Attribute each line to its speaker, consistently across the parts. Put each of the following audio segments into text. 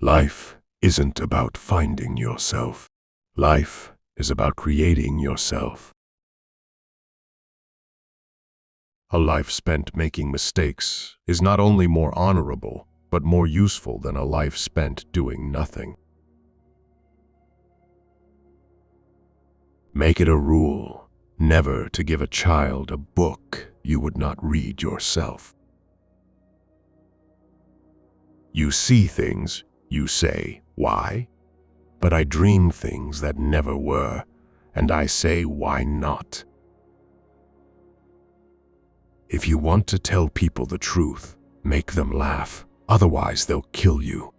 Speaker 1: Life isn't about finding yourself. Life is about creating yourself. A life spent making mistakes is not only more honorable, but more useful than a life spent doing nothing. Make it a rule never to give a child a book you would not read yourself. You see things, you say, why? But I dream things that never were, and I say, why not? If you want to tell people the truth, make them laugh, otherwise they'll kill you.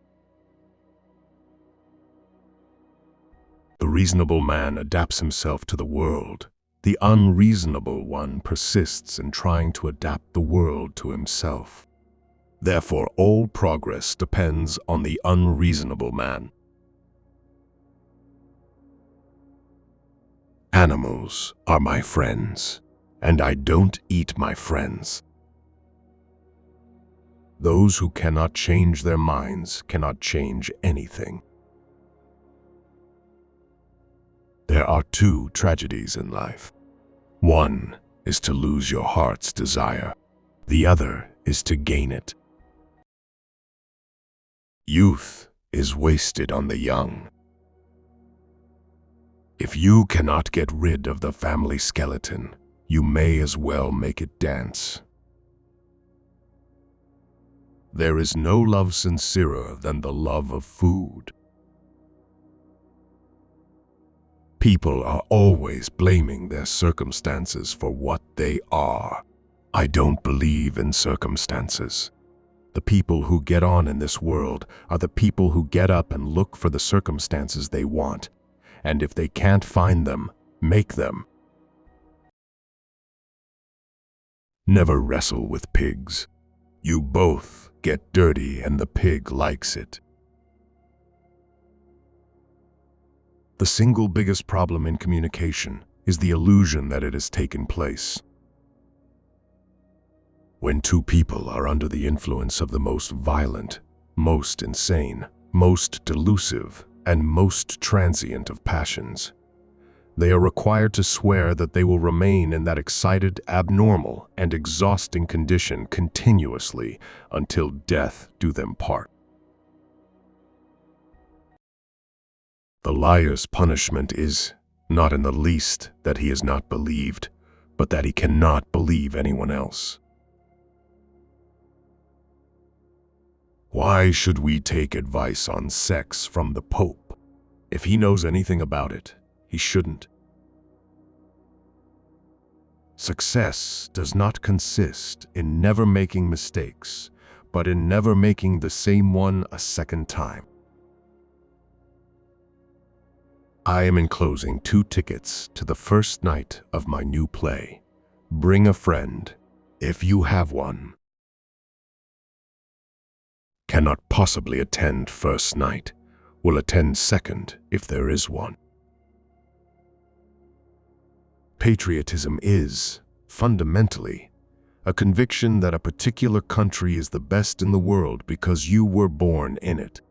Speaker 1: The reasonable man adapts himself to the world. The unreasonable one persists in trying to adapt the world to himself. Therefore, all progress depends on the unreasonable man. Animals are my friends, and I don't eat my friends. Those who cannot change their minds cannot change anything. There are two tragedies in life. One is to lose your heart's desire. The other is to gain it. Youth is wasted on the young. If you cannot get rid of the family skeleton, you may as well make it dance. There is no love sincerer than the love of food. People are always blaming their circumstances for what they are. I don't believe in circumstances. The people who get on in this world are the people who get up and look for the circumstances they want, and if they can't find them, make them. Never wrestle with pigs. You both get dirty and the pig likes it. The single biggest problem in communication is the illusion that it has taken place. When two people are under the influence of the most violent, most insane, most delusive, and most transient of passions, they are required to swear that they will remain in that excited, abnormal, and exhausting condition continuously until death do them part. The liar's punishment is, not in the least that he is not believed, but that he cannot believe anyone else. Why should we take advice on sex from the Pope? If he knows anything about it, he shouldn't. Success does not consist in never making mistakes, but in never making the same one a second time. I am enclosing 2 tickets to the first night of my new play. Bring a friend, if you have one. Cannot possibly attend first night, will attend second if there is one. Patriotism is, fundamentally, a conviction that a particular country is the best in the world because you were born in it.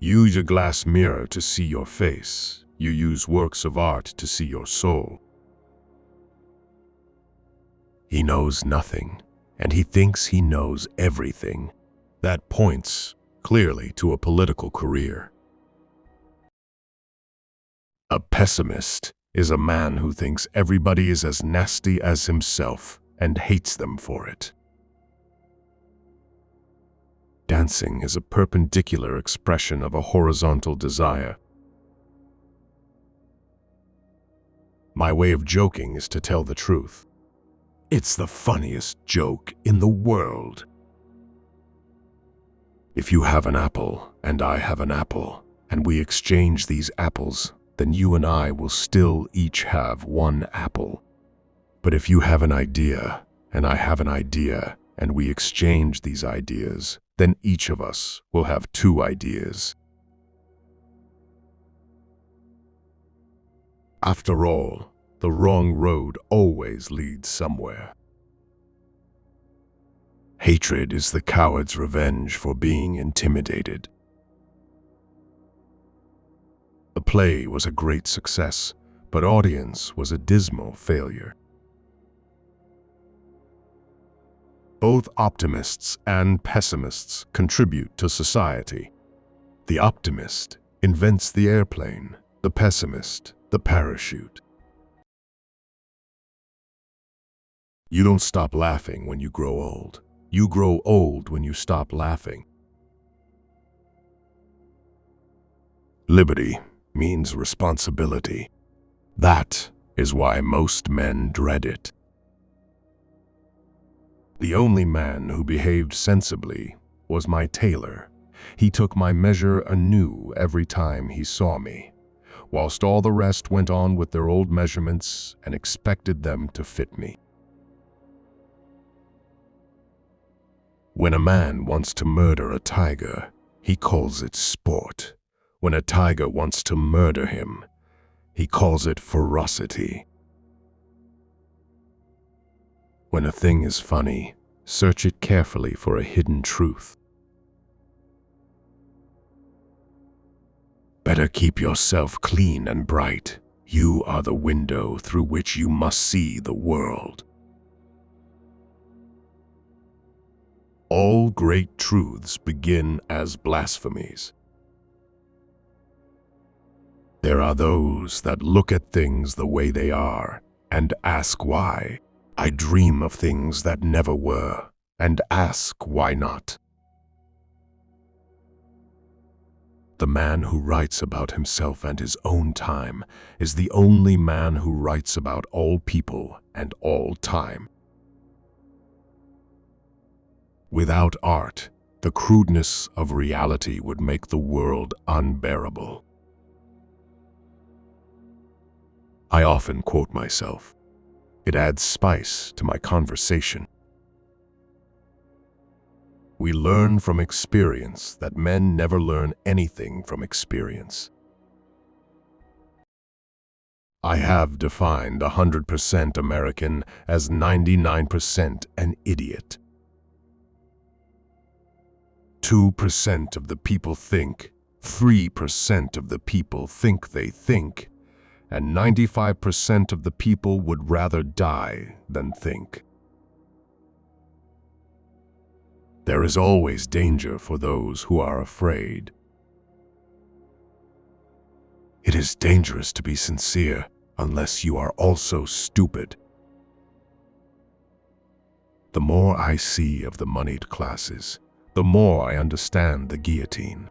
Speaker 1: Use a glass mirror to see your face. You use works of art to see your soul. He knows nothing, and he thinks he knows everything. That points clearly to a political career. A pessimist is a man who thinks everybody is as nasty as himself and hates them for it. Dancing is a perpendicular expression of a horizontal desire. My way of joking is to tell the truth. It's the funniest joke in the world. If you have an apple and I have an apple, and we exchange these apples, then you and I will still each have 1 apple. But if you have an idea and I have an idea, and we exchange these ideas, then each of us will have 2 ideas. After all, the wrong road always leads somewhere. Hatred is the coward's revenge for being intimidated. The play was a great success, but audience was a dismal failure. Both optimists and pessimists contribute to society. The optimist invents the airplane, the pessimist, the parachute. You don't stop laughing when you grow old. You grow old when you stop laughing. Liberty means responsibility. That is why most men dread it. The only man who behaved sensibly was my tailor. He took my measure anew every time he saw me, whilst all the rest went on with their old measurements and expected them to fit me. When a man wants to murder a tiger, he calls it sport. When a tiger wants to murder him, he calls it ferocity. When a thing is funny, search it carefully for a hidden truth. Better keep yourself clean and bright. You are the window through which you must see the world. All great truths begin as blasphemies. There are those that look at things the way they are and ask why. I dream of things that never were and ask why not. The man who writes about himself and his own time is the only man who writes about all people and all time. Without art, the crudeness of reality would make the world unbearable. I often quote myself. It adds spice to my conversation. We learn from experience that men never learn anything from experience. I have defined 100% American as 99% an idiot. 2% of the people think, 3% of the people think they think, and 95% of the people would rather die than think. There is always danger for those who are afraid. It is dangerous to be sincere unless you are also stupid. The more I see of the moneyed classes, the more I understand the guillotine.